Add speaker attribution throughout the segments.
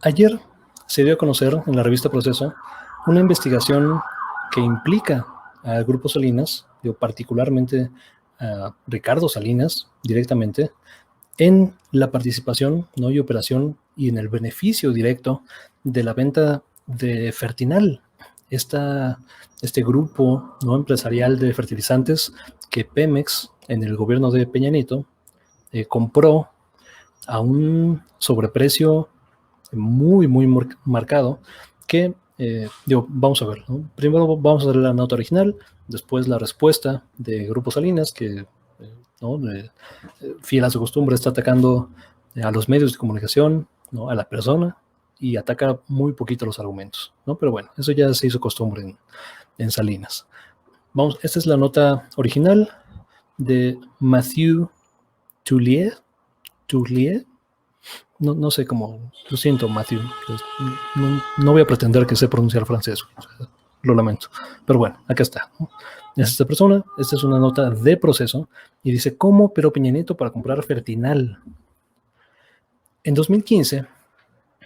Speaker 1: Ayer se dio a conocer en la revista Proceso una investigación que implica al Grupo Salinas, particularmente a Ricardo Salinas directamente, en la participación, ¿no?, y operación y en el beneficio directo de la venta de Fertinal, este grupo, ¿no?, empresarial de fertilizantes que Pemex, en el gobierno de Peña Nieto, compró a un sobreprecio muy, muy marcado que, vamos a ver, ¿no? Primero vamos a ver la nota original, después la respuesta de Grupo Salinas, que, ¿no?, fiel a su costumbre, está atacando a los medios de comunicación, ¿no?, a la persona, y ataca muy poquito los argumentos, ¿no? Pero bueno, eso ya se hizo costumbre en Salinas. Vamos, esta es la nota original de Mathieu Tullier. No sé cómo, lo siento, Matthew, no voy a pretender que sé pronunciar francés, lo lamento, pero bueno, acá está. Es esta persona, esta es una nota de Proceso, y dice: ¿cómo operó Peña Nieto para comprar Fertinal? En 2015,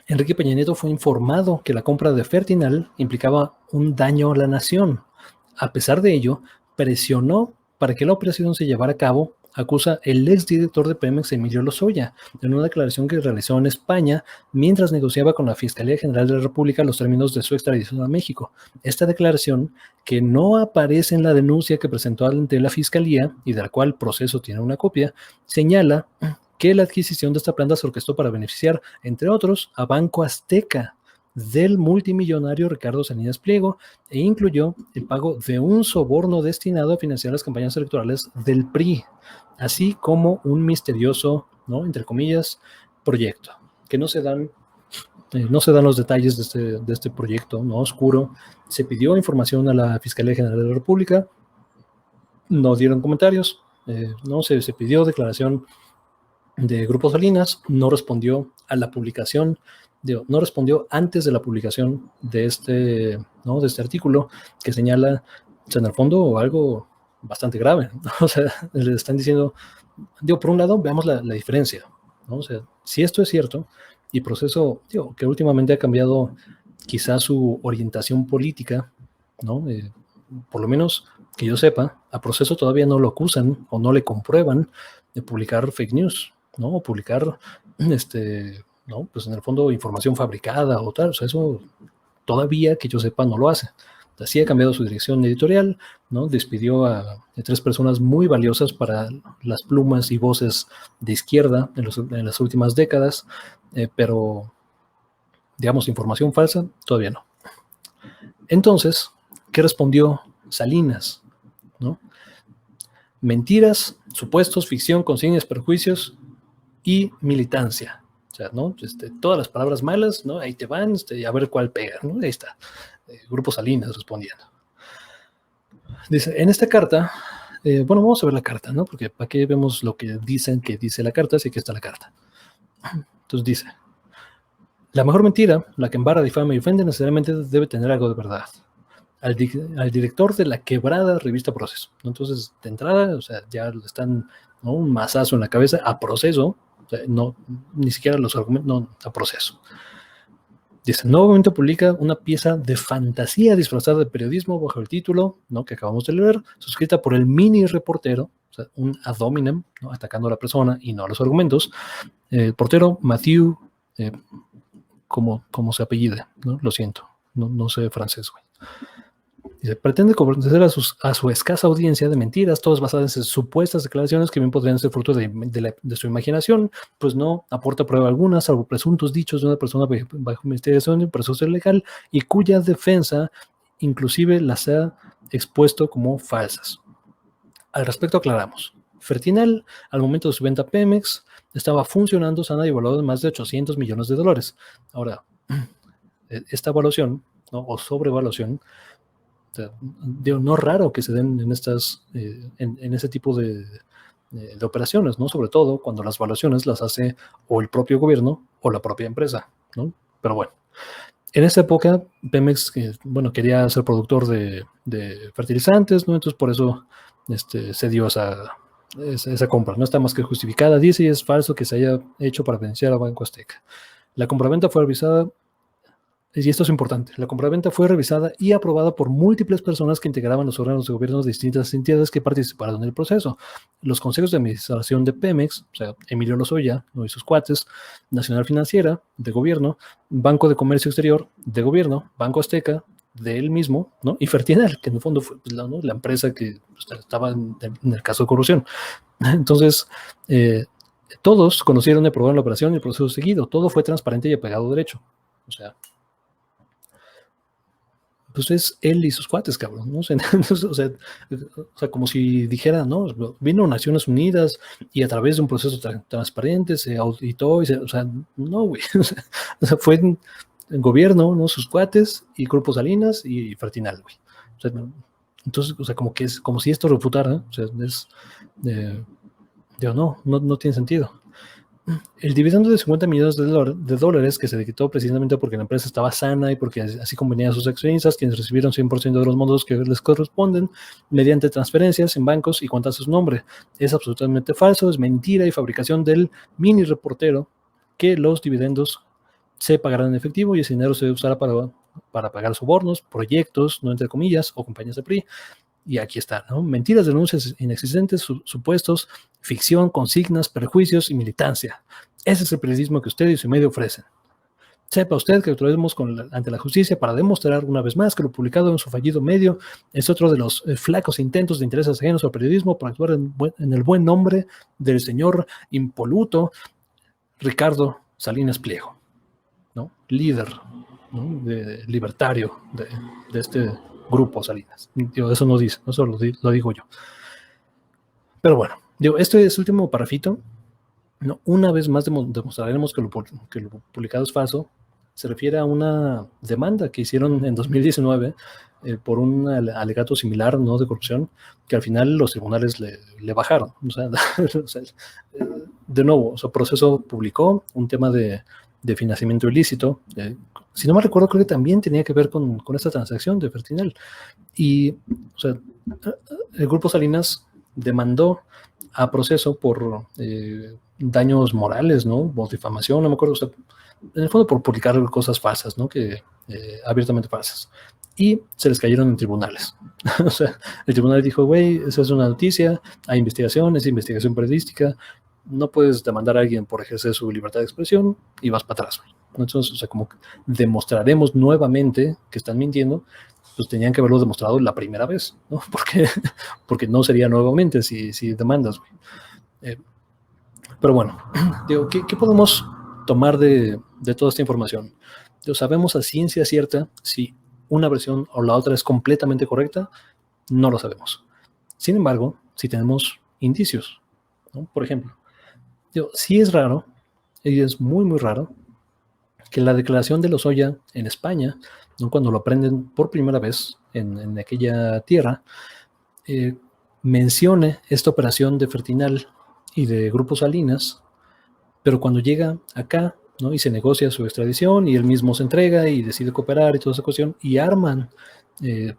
Speaker 1: Enrique Peña Nieto fue informado que la compra de Fertinal implicaba un daño a la nación. A pesar de ello, presionó para que la operación se llevara a cabo, acusa el exdirector de Pemex, Emilio Lozoya, en una declaración que realizó en España mientras negociaba con la Fiscalía General de la República los términos de su extradición a México. Esta declaración, que no aparece en la denuncia que presentó ante la Fiscalía y de la cual Proceso tiene una copia, señala que la adquisición de esta planta se orquestó para beneficiar, entre otros, a Banco Azteca del multimillonario Ricardo Salinas Pliego, e incluyó el pago de un soborno destinado a financiar las campañas electorales del PRI, así como un misterioso, ¿no?, entre comillas, proyecto, que no se dan los detalles de este proyecto, ¿no?, oscuro. Se pidió información a la Fiscalía General de la República, no dieron comentarios, no se pidió declaración de Grupo Salinas, no respondió a la publicación, no respondió antes de la publicación de este, ¿no?, de este artículo que señala, o sea, en el fondo, algo bastante grave, ¿no? O sea, le están diciendo, por un lado, veamos la diferencia, ¿no? O sea, si esto es cierto, y Proceso, que últimamente ha cambiado quizás su orientación política, ¿no? Por lo menos que yo sepa, a Proceso todavía no lo acusan o no le comprueban de publicar fake news, ¿no? O publicar, ¿no?, pues en el fondo, información fabricada o tal. O sea, eso todavía, que yo sepa, no lo hace. Así ha cambiado su dirección editorial, ¿no? Despidió a 3 personas muy valiosas para las plumas y voces de izquierda en las últimas décadas, pero, digamos, información falsa, todavía no. Entonces, ¿qué respondió Salinas? ¿No? Mentiras, supuestos, ficción, consignas, perjuicios y militancia. O sea, ¿no? Todas las palabras malas, ¿no?, ahí te van, a ver cuál pega, ¿no? Ahí está. Grupo Salinas respondiendo. Dice, en esta carta, bueno, vamos a ver la carta, ¿no? Porque para qué vemos lo que dicen que dice la carta, así que está la carta. Entonces dice: la mejor mentira, la que embarra, difama y ofende, necesariamente debe tener algo de verdad. Al director de la quebrada revista Proceso. Entonces, de entrada, o sea, ya le están, ¿no?, un mazazo en la cabeza a Proceso, o sea, no, ni siquiera los argumentos, no, a Proceso. Dice: Nuevo Momento publica una pieza de fantasía disfrazada de periodismo bajo el título, ¿no?, que acabamos de leer, suscrita por el mini reportero, o sea, un ad hominem, ¿no?, atacando a la persona y no a los argumentos. El portero Mathieu, como se apellide, ¿no? Lo siento, no sé francés, güey. Dice, pretende convencer a su escasa audiencia de mentiras, todas basadas en supuestas declaraciones que bien podrían ser fruto de su imaginación, pues no aporta prueba alguna, salvo presuntos dichos de una persona bajo investigación y proceso legal, y cuya defensa inclusive las ha expuesto como falsas. Al respecto aclaramos: Fertinal, al momento de su venta a Pemex, estaba funcionando sana y evaluado en más de $800 millones. Ahora, esta evaluación, ¿no?, o sobrevaluación, no es raro que se den en ese tipo de operaciones, ¿no? Sobre todo cuando las evaluaciones las hace o el propio gobierno o la propia empresa, ¿no? Pero bueno, en esa época Pemex, bueno, quería ser productor de fertilizantes, ¿no? Entonces por eso se dio esa compra. No está más que justificada, dice, y es falso que se haya hecho para beneficiar a Banco Azteca. La compraventa fue revisada, y esto es importante, la compraventa fue revisada y aprobada por múltiples personas que integraban los órganos de gobierno de distintas entidades que participaron en el proceso. Los consejos de administración de Pemex, o sea, Emilio Lozoya, ¿no? Y sus cuates, Nacional Financiera, de gobierno, Banco de Comercio Exterior, de gobierno, Banco Azteca, de él mismo, ¿no? Y Fertinal, que en el fondo fue ¿no? la empresa que estaba en el caso de corrupción. Entonces, todos conocieron y aprobaron la operación y el proceso seguido. Todo fue transparente y apegado a derecho. O sea, pues es él y sus cuates, cabrón, ¿no? O sea, como si dijera, ¿no? Vino a Naciones Unidas y a través de un proceso transparente se auditó, o sea, no, güey. O sea, fue en gobierno, ¿no? Sus cuates y Grupo Salinas y Fertinal, güey. O sea, entonces, o sea, como que es como si esto refutara, o sea, es, digo, no tiene sentido. El dividendo de 50 millones de dólares que se decretó precisamente porque la empresa estaba sana y porque así convenía a sus accionistas, quienes recibieron 100% de los montos que les corresponden mediante transferencias en bancos y cuentas a su nombre. Es absolutamente falso, es mentira y fabricación del mini reportero que los dividendos se pagarán en efectivo y ese dinero se usará para pagar sobornos, proyectos, no entre comillas, o compañías de PRI. Y aquí está, ¿no? Mentiras, denuncias inexistentes, supuestos, ficción, consignas, perjuicios y militancia. Ese es el periodismo que usted y su medio ofrecen. Sepa usted que actuaremos ante la justicia para demostrar una vez más que lo publicado en su fallido medio es otro de los flacos intentos de intereses ajenos al periodismo para actuar en el buen nombre del señor impoluto Ricardo Salinas Pliego, ¿no? Líder, ¿no? Libertario de este grupo Salinas. Eso no dice, eso lo digo yo. Pero bueno, este es el último parafito. ¿No? Una vez más demostraremos que lo publicado es falso. Se refiere a una demanda que hicieron en 2019 por un alegato similar, ¿no? De corrupción, que al final los tribunales le bajaron. O sea, de nuevo, o sea, Proceso publicó un tema de financiamiento ilícito. Si no me recuerdo, creo que también tenía que ver con esta transacción de Fertinal. Y, o sea, el Grupo Salinas demandó a Proceso por daños morales, ¿no? O difamación, no me acuerdo. O sea, en el fondo por publicar cosas falsas, ¿no? Que abiertamente falsas. Y se les cayeron en tribunales. O sea, el tribunal dijo, güey, esa es una noticia, hay investigación, es investigación periodística, no puedes demandar a alguien por ejercer su libertad de expresión y vas para atrás. Entonces, o sea, como que demostraremos nuevamente que están mintiendo, pues tenían que haberlo demostrado la primera vez, ¿no? Porque no sería nuevamente si demandas. Pero bueno, digo, ¿qué podemos tomar de toda esta información? Digo, sabemos a ciencia cierta si una versión o la otra es completamente correcta, no lo sabemos. Sin embargo, si tenemos indicios, ¿no? Por ejemplo, digo, sí es raro, y es muy, muy raro, que la declaración de Lozoya en España, ¿no? Cuando lo aprenden por primera vez en aquella tierra, mencione esta operación de Fertinal y de Grupo Salinas, pero cuando llega acá, ¿no? Y se negocia su extradición y él mismo se entrega y decide cooperar y toda esa cuestión, y arman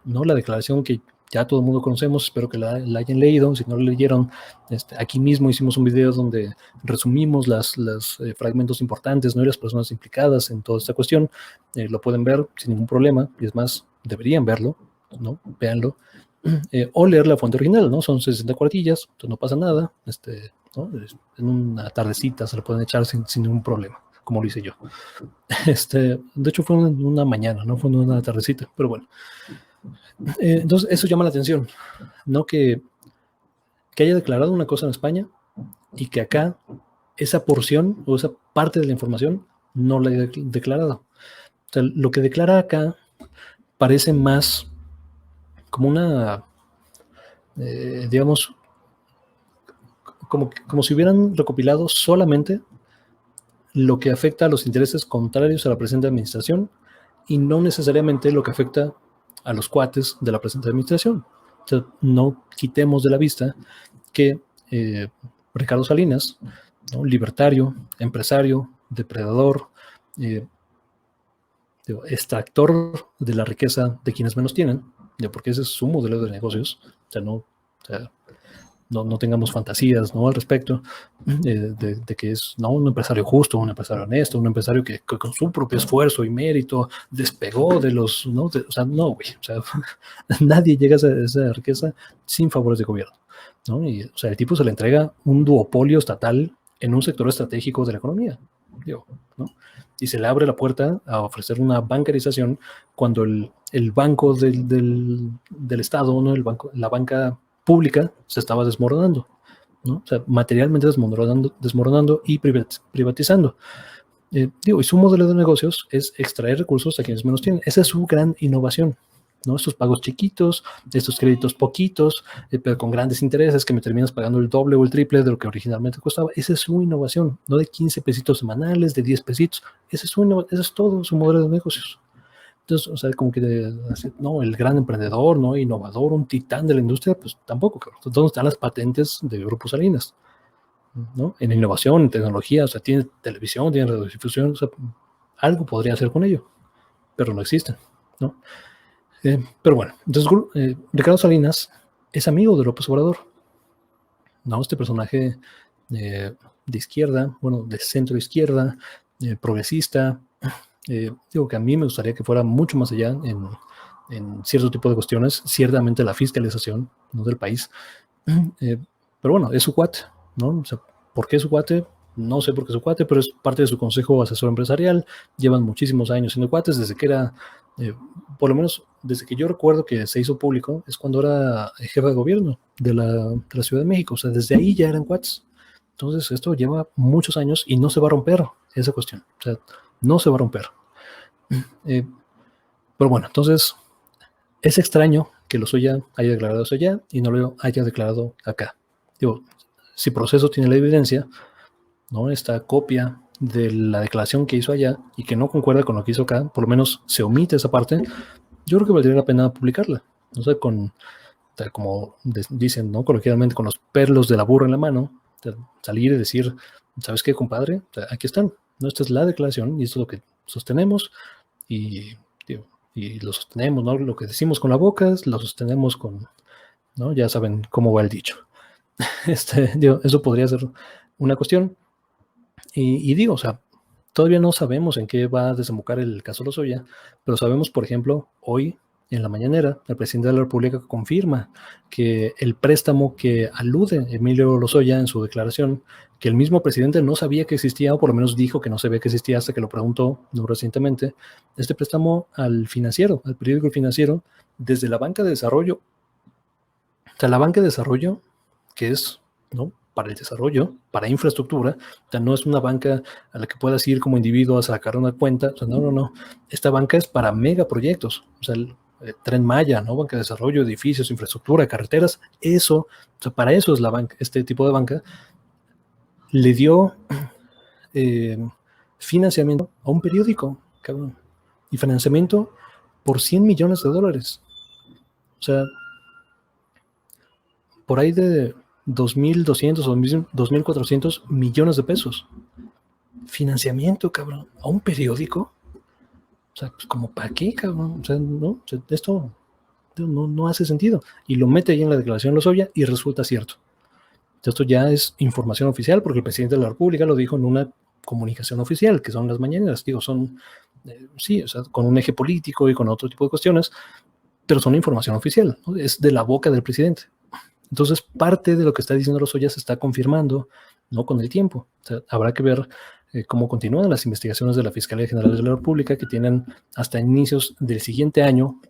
Speaker 1: ¿no? La declaración que ya todo el mundo conocemos, espero que la hayan leído. Si no la leyeron, aquí mismo hicimos un video donde resumimos los fragmentos importantes, ¿no? Y las personas implicadas en toda esta cuestión. Lo pueden ver sin ningún problema, y es más, deberían verlo, ¿no? Véanlo. O leer la fuente original, ¿no? Son 60 cuartillas, entonces no pasa nada, ¿no? En una tardecita se lo pueden echar sin ningún problema, como lo hice yo. De hecho fue una mañana, no fue una tardecita, pero bueno. Entonces eso llama la atención, ¿no? Que haya declarado una cosa en España y que acá esa porción o esa parte de la información no la haya declarado. O sea, lo que declara acá parece más como una, digamos, como si hubieran recopilado solamente lo que afecta a los intereses contrarios a la presente administración y no necesariamente lo que afecta a los cuates de la presente administración. O sea, no quitemos de la vista que Ricardo Salinas, ¿no? Libertario, empresario, depredador, extractor de la riqueza de quienes menos tienen, porque ese es su modelo de negocios. O sea, no, o sea, no tengamos fantasías, ¿no?, al respecto de que es, ¿no?, un empresario justo, un empresario honesto, un empresario que con su propio esfuerzo y mérito despegó de los, ¿no? O sea, no, güey, o sea, nadie llega a esa riqueza sin favores de gobierno, ¿no? Y, o sea, el tipo se le entrega un duopolio estatal en un sector estratégico de la economía, digo, ¿no? Y se le abre la puerta a ofrecer una bancarización cuando el banco del Estado, ¿no?, la banca pública se estaba desmoronando, ¿no? O sea, materialmente desmoronando y privatizando. Y su modelo de negocios es extraer recursos a quienes menos tienen. Esa es su gran innovación, ¿no? Estos pagos chiquitos, estos créditos poquitos, pero con grandes intereses que me terminas pagando el doble o el triple de lo que originalmente costaba. Esa es su innovación, no de 15 pesitos semanales, de 10 pesitos. Ese es todo su modelo de negocios. Entonces, o sea, como que no, el gran emprendedor, ¿no?, innovador, un titán de la industria, pues tampoco, cabrón. ¿Dónde están las patentes de Grupo Salinas? ¿No? En innovación, en tecnología, o sea, tiene televisión, tiene radiodifusión, o sea, algo podría hacer con ello, pero no existen, ¿no? Pero bueno, entonces Ricardo Salinas es amigo de López Obrador, ¿no? Este personaje de izquierda, bueno, de centro izquierda, progresista, digo que a mí me gustaría que fuera mucho más allá en cierto tipo de cuestiones, ciertamente la fiscalización, ¿no?, del país, pero bueno, es su cuate, ¿no? O sea, ¿por qué es su cuate? No sé por qué es su cuate, pero es parte de su consejo asesor empresarial, llevan muchísimos años siendo cuates, desde que era, por lo menos desde que yo recuerdo que se hizo público, es cuando era jefe de gobierno de la Ciudad de México, o sea, desde ahí ya eran cuates. Entonces, esto lleva muchos años y no se va a romper esa cuestión, o sea, no se va a romper. Pero bueno, entonces, es extraño que Lozoya haya declarado eso allá y no lo haya declarado acá. Digo, si Proceso tiene la evidencia, ¿no?, esta copia de la declaración que hizo allá y que no concuerda con lo que hizo acá, por lo menos se omite esa parte, yo creo que valdría la pena publicarla. O sea, como dicen, ¿no?, coloquialmente, con los perlos de la burra en la mano, salir y decir, ¿sabes qué, compadre? O sea, aquí están, ¿no? Esta es la declaración y esto es lo que sostenemos y lo sostenemos, ¿no? Lo que decimos con la boca, lo sostenemos con, ¿no? Ya saben cómo va el dicho. Eso podría ser una cuestión. Y digo, o sea, todavía no sabemos en qué va a desembocar el caso Lozoya, pero sabemos, por ejemplo, hoy en la mañanera, el presidente de la República confirma que el préstamo que alude Emilio Lozoya en su declaración, que el mismo presidente no sabía que existía, o por lo menos dijo que no sabía que existía hasta que lo preguntó no recientemente, este préstamo al financiero, al periódico El Financiero, desde la banca de desarrollo. O sea, la banca de desarrollo, que es, ¿no?, para el desarrollo, para infraestructura, o sea, no es una banca a la que puedas ir como individuo a sacar una cuenta, o sea, no. Esta banca es para megaproyectos, o sea, el Tren Maya, ¿no?, banca de desarrollo, edificios, infraestructura, carreteras, eso, o sea, para eso es la banca, este tipo de banca, le dio financiamiento a un periódico, cabrón, y financiamiento por $100 millones. O sea, por ahí de 2.200 o 2.400 millones de pesos. Financiamiento, cabrón, a un periódico. O sea, pues, ¿como para qué, cabrón? O sea, no, o sea, esto no hace sentido. Y lo mete ahí en la declaración Lozoya y resulta cierto. Esto ya es información oficial porque el presidente de la República lo dijo en una comunicación oficial, que son las mañaneras. Digo, son, sí, o sea, con un eje político y con otro tipo de cuestiones, pero son información oficial, ¿no? Es de la boca del presidente. Entonces, parte de lo que está diciendo Lozoya se está confirmando, ¿no?, con el tiempo. O sea, habrá que ver cómo continúan las investigaciones de la Fiscalía General de la República, que tienen hasta inicios del siguiente año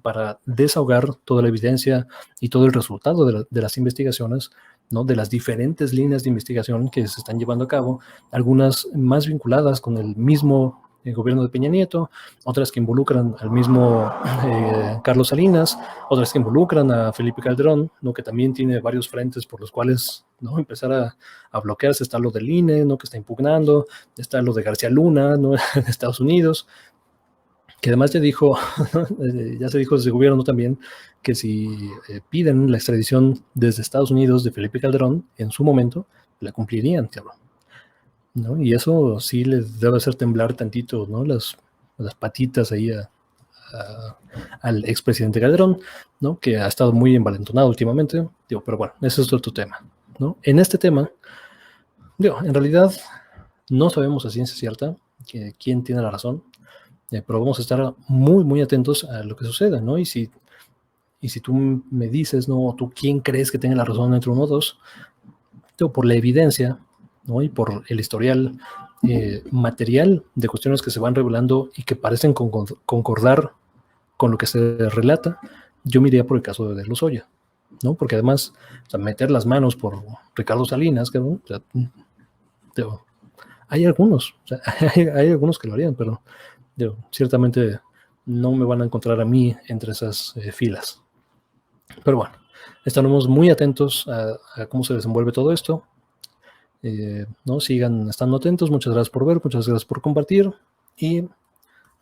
Speaker 1: para desahogar toda la evidencia y todo el resultado de las investigaciones, ¿no?, de las diferentes líneas de investigación que se están llevando a cabo, algunas más vinculadas con el mismo gobierno de Peña Nieto, otras que involucran al mismo Carlos Salinas, otras que involucran a Felipe Calderón, ¿no?, que también tiene varios frentes por los cuales, ¿no?, empezar a bloquearse. Está lo del INE, ¿no?, que está impugnando, está lo de García Luna, ¿no?, de Estados Unidos, que además ya se dijo desde el gobierno también que si piden la extradición desde Estados Unidos de Felipe Calderón, en su momento, la cumplirían, cabrón, ¿no? Y eso sí les debe hacer temblar tantito, ¿no?, las patitas ahí a al expresidente Calderón, ¿no? Que ha estado muy envalentonado últimamente. Digo, pero bueno, ese es otro tema, ¿no? En este tema, digo, en realidad no sabemos a ciencia cierta quién tiene la razón, pero vamos a estar muy, muy atentos a lo que suceda, ¿no? Y si tú me dices, ¿no? ¿Tú quién crees que tenga la razón entre uno o dos? Digo, por la evidencia, ¿no? Y por el historial material de cuestiones que se van revelando y que parecen concordar con lo que se relata, yo me iría por el caso de Lozoya, ¿no? Porque además, o sea, meter las manos por Ricardo Salinas, que, o sea, digo, hay algunos, o sea, hay algunos que lo harían, pero digo, ciertamente no me van a encontrar a mí entre esas filas. Pero bueno, estaremos muy atentos a cómo se desenvuelve todo esto. ¿No? Sigan estando atentos. Muchas gracias por ver, muchas gracias por compartir y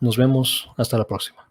Speaker 1: nos vemos hasta la próxima.